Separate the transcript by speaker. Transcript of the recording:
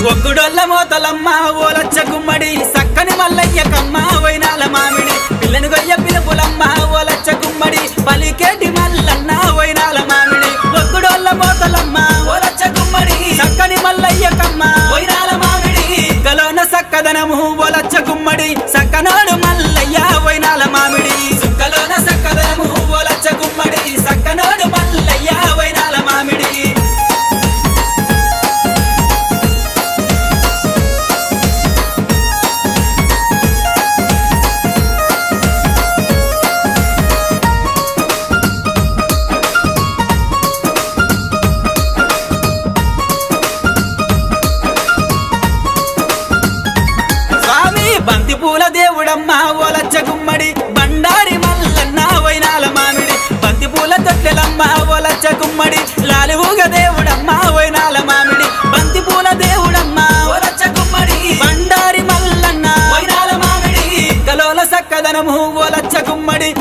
Speaker 1: ఒగ్గుడొల్ల మోతలమ్మ ఓలచ్చ గుమ్మడి సక్కని మల్లయ్య కమ్మ వైనాల మామిడి పిల్లని గొయ్య పిలుపులమ్మ ఓలచ్చ గుమ్మడి పలికేటి మల్లన్న వైనాల మామిడి ఒగ్గుడొల్ల మోతలమ్మ ఓలచ్చ గుమ్మడి సక్కని మల్లయ్య కమ్మ వైనాల మామిడి గలోన సక్కదనము ఓలచ్చ గుమ్మడి సక్కనాడు మల్లయ్య వైనాల మామిడి సుక్కలోన సక్కదనము ఓలచ్చ గుమ్మడి సక్కనాడు మల్లయ్య వైనాల మామిడి బంతి పూల దేవుడమ్మ ఓలచ్చ గుమ్మడి బండారి మల్లన్న వైనాల మామిడి బంతి పూల తొట్టెలమ్మ ఓలచ్చ గుమ్మడి లాలివుగ దేవుడమ్మ వైనాల మామిడి బంతి పూల దేవుడమ్మ ఓలచ్చ గుమ్మడి బండారి మల్లన్న వైనాల మామిడి గలోల సక్కదనము ఓలచ్చ గుమ్మడి